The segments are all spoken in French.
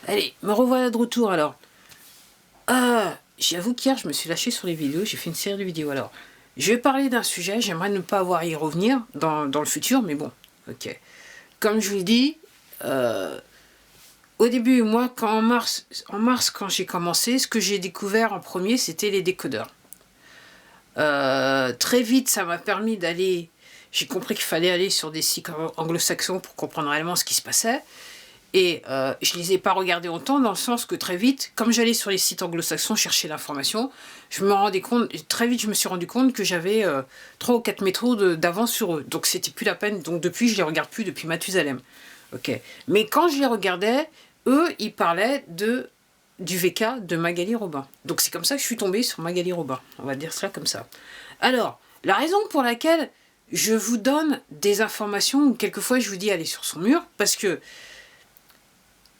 Allez, me revoilà de retour alors. J'avoue qu'hier, je me suis lâché sur les vidéos, j'ai fait une série de vidéos. Alors, je vais parler d'un sujet, j'aimerais ne pas avoir à y revenir dans le futur, mais bon, ok. Comme je vous le dis, au début, moi, en mars, quand j'ai commencé, ce que j'ai découvert en premier, c'était les décodeurs. Très vite, ça m'a permis d'aller... J'ai compris qu'il fallait aller sur des sites anglo-saxons pour comprendre réellement ce qui se passait. Et je ne les ai pas regardés longtemps, dans le sens que très vite, comme j'allais sur les sites anglo-saxons chercher l'information, je me rendais compte, très vite je me suis rendu compte que j'avais 3 ou 4 métros d'avance sur eux. Donc c'était plus la peine, donc depuis je les regarde plus, depuis Mathusalem. Ok. Mais quand je les regardais, eux, ils parlaient du VK de Magali Robin. Donc c'est comme ça que je suis tombée sur Magali Robin, on va dire cela comme ça. Alors, la raison pour laquelle je vous donne des informations, ou quelquefois je vous dis allez sur son mur, parce que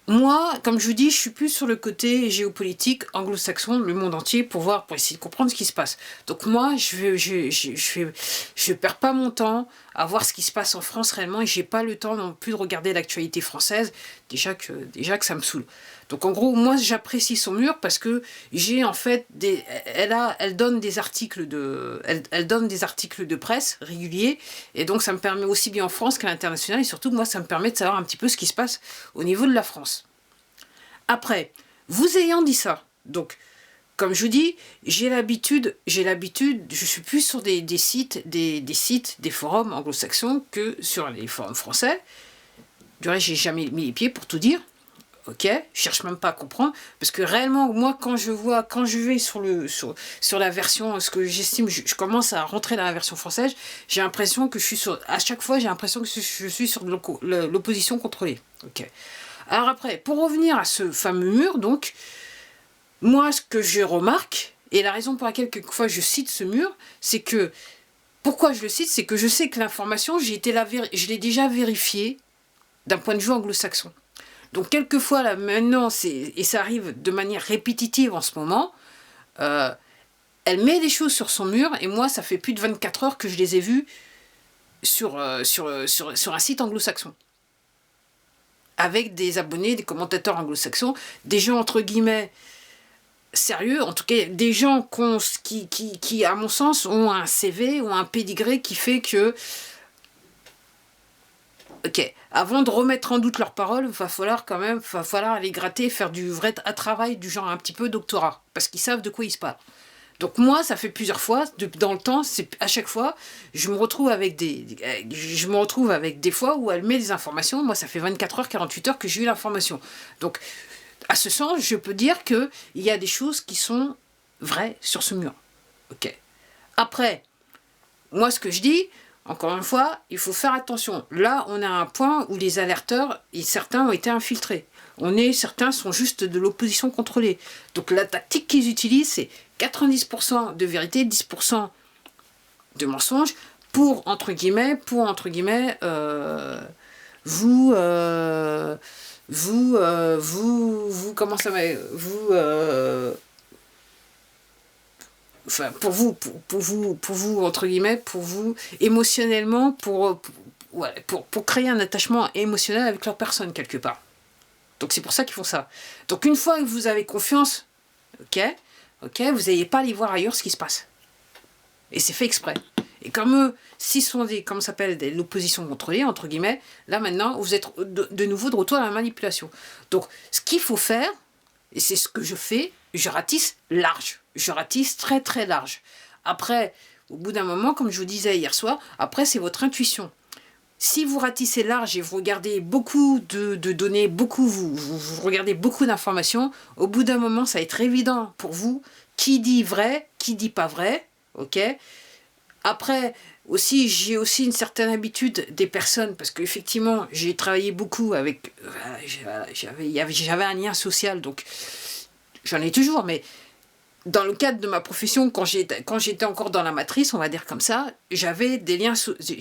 moi, comme je vous dis, je suis plus sur le côté géopolitique anglo-saxon, le monde entier, pour essayer de comprendre ce qui se passe. Donc moi, je perds pas mon temps à voir ce qui se passe en France réellement, et j'ai pas le temps non plus de regarder l'actualité française, déjà que ça me saoule. Donc en gros, moi j'apprécie son mur parce que j'ai en fait elle donne des articles elle donne des articles de presse réguliers, et donc ça me permet aussi bien en France qu'à l'international, et surtout moi ça me permet de savoir un petit peu ce qui se passe au niveau de la France. Après, vous ayant dit ça, donc comme je vous dis, j'ai l'habitude, je suis plus sur des sites, des forums anglo-saxons que sur les forums français. Du reste, j'ai jamais mis les pieds pour tout dire. Ok, je cherche même pas à comprendre, parce que réellement, moi, quand je vais sur la version, ce que j'estime, je commence à rentrer dans la version française, j'ai l'impression que à chaque fois, j'ai l'impression que je suis sur l'opposition contrôlée. Ok. Alors après, pour revenir à ce fameux mur, donc, moi, ce que je remarque, et la raison pour laquelle quelquefois je cite ce mur, c'est que, pourquoi je le cite, c'est que je sais que l'information, je l'ai déjà vérifiée d'un point de vue anglo-saxon. Donc quelquefois, là, maintenant, et ça arrive de manière répétitive en ce moment, elle met des choses sur son mur, et moi, ça fait plus de 24 heures que je les ai vues sur un site anglo-saxon. Avec des abonnés, des commentateurs anglo-saxons, des gens, entre guillemets, sérieux, en tout cas, des gens qui, à mon sens, ont un CV ou un pédigré qui fait que... Ok, avant de remettre en doute leurs paroles, va falloir aller gratter, faire du vrai travail du genre un petit peu doctorat, parce qu'ils savent de quoi ils se parlent. Donc moi, ça fait plusieurs fois, dans le temps, à chaque fois, je me retrouve avec des fois où elle met des informations. Moi, ça fait 24 heures, 48 heures que j'ai eu l'information. Donc, à ce sens, je peux dire qu'il y a des choses qui sont vraies sur ce mur. Ok. Après, moi, ce que je dis, encore une fois, il faut faire attention. Là, on a un point où les alerteurs, certains ont été infiltrés. Certains sont juste de l'opposition contrôlée. Donc la tactique qu'ils utilisent, c'est 90% de vérité, 10% de mensonge, pour, entre guillemets, comment ça va, enfin, pour vous, entre guillemets, pour vous, émotionnellement, pour créer un attachement émotionnel avec leur personne, quelque part. Donc c'est pour ça qu'ils font ça. Donc une fois que vous avez confiance, ok, vous n'allez pas aller voir ailleurs ce qui se passe. Et c'est fait exprès. Et comme eux, s'ils sont comme ça s'appelle, l'opposition contrôlée, entre guillemets, là maintenant, vous êtes de nouveau de retour à la manipulation. Donc ce qu'il faut faire, et c'est ce que je fais, je ratisse large. Je ratisse très très large. Après, au bout d'un moment, comme je vous disais hier soir, après c'est votre intuition. Si vous ratissez large et vous regardez beaucoup de données, vous regardez beaucoup d'informations, au bout d'un moment, ça va être évident pour vous qui dit vrai, qui dit pas vrai, ok. Après, aussi, j'ai aussi une certaine habitude des personnes, parce qu'effectivement, j'ai travaillé beaucoup avec... j'avais un lien social, donc j'en ai toujours, mais dans le cadre de ma profession, quand j'étais encore dans la matrice, on va dire comme ça, j'avais des liens sociaux.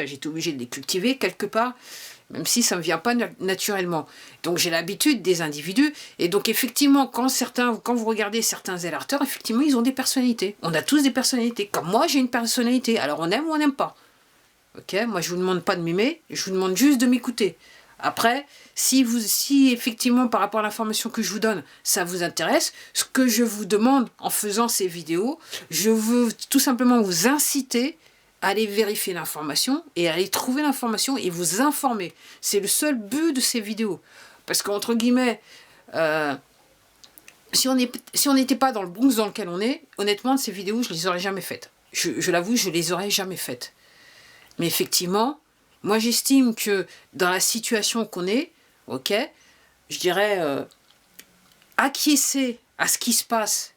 J'étais obligée de les cultiver quelque part, même si ça ne me vient pas naturellement. Donc j'ai l'habitude des individus. Et donc effectivement, quand vous regardez certains alerteurs, effectivement, ils ont des personnalités. On a tous des personnalités. Comme moi, j'ai une personnalité. Alors on aime ou on n'aime pas. Ok, moi je vous demande pas de m'aimer, je vous demande juste de m'écouter. Après, si effectivement par rapport à l'information que je vous donne, ça vous intéresse, ce que je vous demande en faisant ces vidéos, je veux tout simplement vous inciter à aller vérifier l'information et à aller trouver l'information et vous informer. C'est le seul but de ces vidéos. Parce qu'entre guillemets, si on n'était pas dans le Bronx dans lequel on est, honnêtement, ces vidéos, je les aurais jamais faites. Je l'avoue, je les aurais jamais faites. Mais effectivement, moi j'estime que dans la situation qu'on est, ok, je dirais acquiescer à ce qui se passe,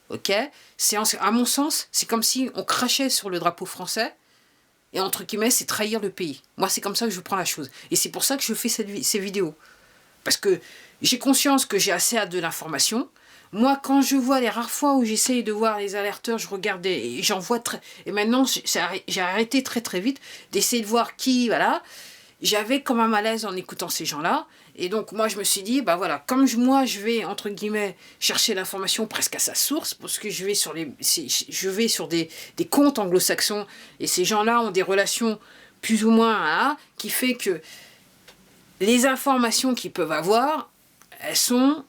ok, à mon sens, c'est comme si on crachait sur le drapeau français, et entre guillemets, c'est trahir le pays. Moi, c'est comme ça que je prends la chose. Et c'est pour ça que je fais ces vidéos. Parce que j'ai conscience que j'ai assez de l'information. Moi, quand je vois les rares fois où j'essaye de voir les alerteurs, je regardais et j'en vois très... Et maintenant, j'ai arrêté très très vite d'essayer de voir qui, voilà. J'avais comme un malaise en écoutant ces gens-là. Et donc, moi, je me suis dit, bah voilà, comme moi, je vais, entre guillemets, chercher l'information presque à sa source, parce que je vais sur des comptes anglo-saxons, et ces gens-là ont des relations plus ou moins, hein, qui fait que les informations qu'ils peuvent avoir, elles sont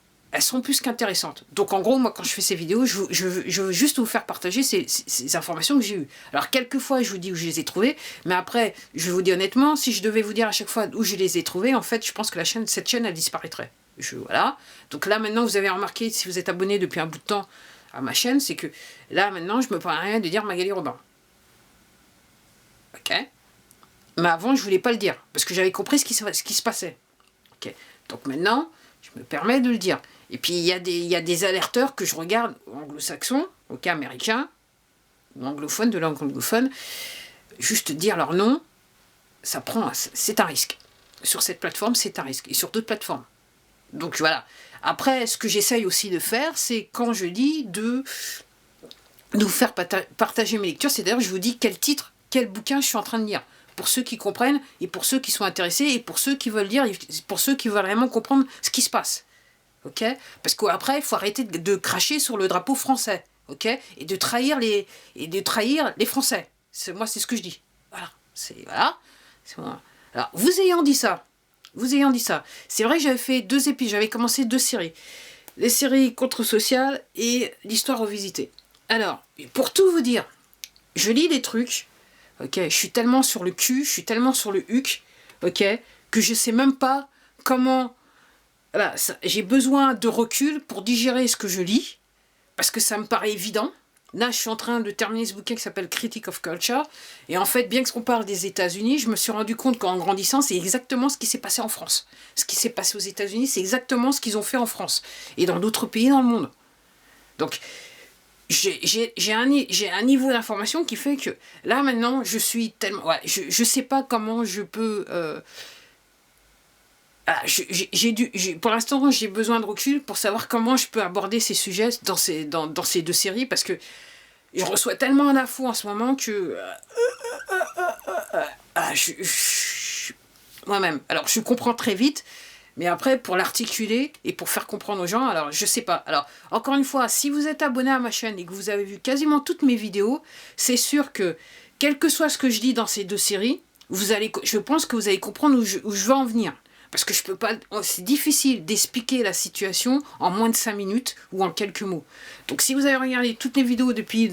plus qu'intéressantes. Donc en gros, moi quand je fais ces vidéos, je veux juste vous faire partager ces informations que j'ai eues. Alors quelquefois je vous dis où je les ai trouvées, mais après, je vous dis honnêtement, si je devais vous dire à chaque fois où je les ai trouvées, en fait je pense que cette chaîne elle disparaîtrait. Voilà. Donc là maintenant vous avez remarqué, si vous êtes abonné depuis un bout de temps à ma chaîne, c'est que là maintenant je me permets rien de dire Magali Robin. Ok. Mais avant je voulais pas le dire, parce que j'avais compris ce qui se passait. Ok. Donc maintenant, je me permets de le dire. Et puis, il y a des alerteurs que je regarde, anglo-saxons, ok, américains, ou anglophones, de langue anglophone. Juste dire leur nom, c'est un risque. Sur cette plateforme, c'est un risque. Et sur d'autres plateformes. Donc voilà. Après, ce que j'essaye aussi de faire, c'est quand je dis de vous faire partager mes lectures, c'est d'ailleurs, je vous dis quel titre, quel bouquin je suis en train de lire. Pour ceux qui comprennent, et pour ceux qui sont intéressés, et pour ceux qui veulent lire, et pour ceux qui veulent vraiment comprendre ce qui se passe. Ok, parce qu'après, il faut arrêter de cracher sur le drapeau français, ok, et de trahir les Français. Moi, c'est ce que je dis. Voilà, voilà. Moi. Alors, vous ayant dit ça, c'est vrai que j'avais fait 2 épisodes, j'avais commencé 2 séries, les séries contre-sociales et l'histoire revisitée. Alors, pour tout vous dire, je lis des trucs, ok, je suis tellement sur le cul, je suis tellement sur le huc, ok, que je sais même pas comment. Voilà, j'ai besoin de recul pour digérer ce que je lis, parce que ça me paraît évident. Là, je suis en train de terminer ce bouquin qui s'appelle Critique of Culture, et en fait, bien qu'on parle des États-Unis, je me suis rendu compte qu'en grandissant, c'est exactement ce qui s'est passé en France. Ce qui s'est passé aux États-Unis, c'est exactement ce qu'ils ont fait en France, et dans d'autres pays dans le monde. Donc, j'ai un niveau d'information qui fait que, là, maintenant, je suis tellement... Ouais, je sais pas comment je peux... pour l'instant, j'ai besoin de recul pour savoir comment je peux aborder ces sujets dans ces 2 séries, parce que je reçois tellement d'infos en ce moment que moi-même. Alors, je comprends très vite, mais après, pour l'articuler et pour faire comprendre aux gens, alors je sais pas. Alors, encore une fois, si vous êtes abonné à ma chaîne et que vous avez vu quasiment toutes mes vidéos, c'est sûr que, quel que soit ce que je dis dans ces 2 séries, je pense que vous allez comprendre où je veux en venir. Parce que je peux pas, c'est difficile d'expliquer la situation en moins de 5 minutes ou en quelques mots. Donc si vous avez regardé toutes les vidéos depuis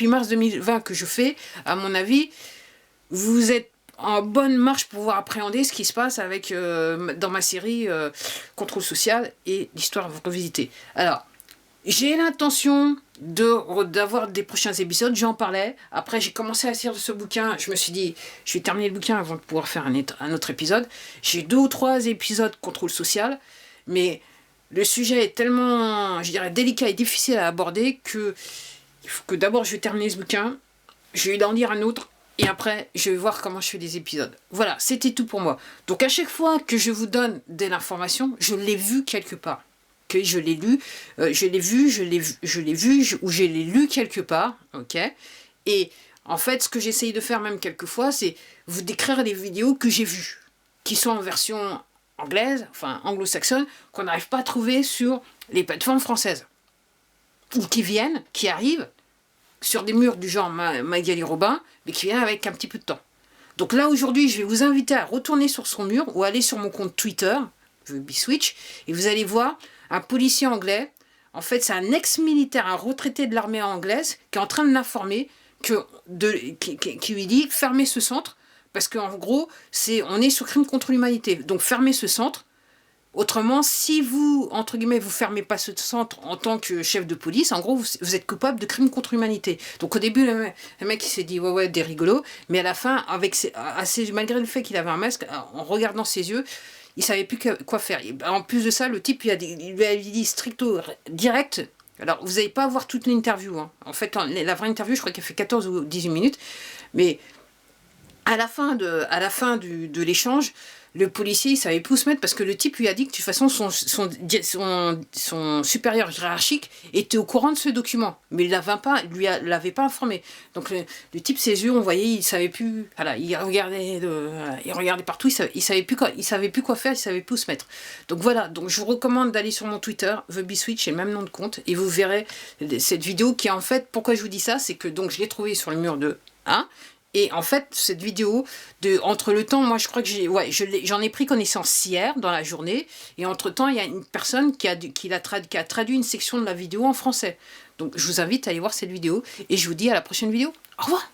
mars 2020 que je fais, à mon avis, vous êtes en bonne marche pour pouvoir appréhender ce qui se passe avec dans ma série Contrôle social et l'histoire revisitée. Alors, j'ai l'intention d'avoir des prochains épisodes, j'en parlais. Après, j'ai commencé à lire ce bouquin. Je me suis dit, je vais terminer le bouquin avant de pouvoir faire un autre épisode. J'ai 2 ou 3 épisodes contrôle social, mais le sujet est tellement, je dirais, délicat et difficile à aborder que il faut que d'abord je vais terminer ce bouquin, je vais en lire un autre, et après, je vais voir comment je fais des épisodes. Voilà, c'était tout pour moi. Donc à chaque fois que je vous donne de l'information, je l'ai vu quelque part. Que je l'ai lu, je l'ai vu, ou je l'ai lu quelque part, ok. Et en fait, ce que j'essaye de faire même quelquefois, c'est vous décrire les vidéos que j'ai vues, qui sont en version anglaise, enfin anglo-saxonne, qu'on n'arrive pas à trouver sur les plateformes françaises, ou qui arrivent sur des murs du genre Magali Robin, mais qui viennent avec un petit peu de temps. Donc là, aujourd'hui, je vais vous inviter à retourner sur son mur ou aller sur mon compte Twitter, Switch, et vous allez voir un policier anglais. En fait, c'est un ex-militaire, un retraité de l'armée anglaise, qui est en train de l'informer, qui lui dit « fermez ce centre », parce qu'en gros, on est sur crime contre l'humanité. Donc fermez ce centre. Autrement, si vous, entre guillemets, vous fermez pas ce centre en tant que chef de police, en gros, vous êtes coupable de crime contre l'humanité. Donc au début, le mec il s'est dit ouais, des rigolos, mais à la fin, malgré le fait qu'il avait un masque, en regardant ses yeux, il savait plus quoi faire. Et en plus de ça, le type il lui a dit stricto direct. Alors, vous n'allez pas voir toute l'interview. Hein. En fait, la vraie interview, je crois qu'elle fait 14 ou 18 minutes. Mais à la fin de l'échange, le policier, il savait plus où se mettre parce que le type lui a dit que de toute façon, son supérieur hiérarchique était au courant de ce document. Mais il l'avait pas informé. Donc le type, ses yeux, on voyait, il savait plus. Voilà, il regardait partout, il savait plus quoi faire, il savait plus où se mettre. Donc voilà, donc je vous recommande d'aller sur mon Twitter, TheBeSwitch, c'est le même nom de compte, et vous verrez cette vidéo qui en fait, pourquoi je vous dis ça, c'est que donc je l'ai trouvée sur le mur de 1. Et en fait, cette vidéo, entre le temps, moi je crois que j'en ai pris connaissance hier dans la journée, et entre temps, il y a une personne qui a traduit une section de la vidéo en français. Donc je vous invite à aller voir cette vidéo, et je vous dis à la prochaine vidéo. Au revoir!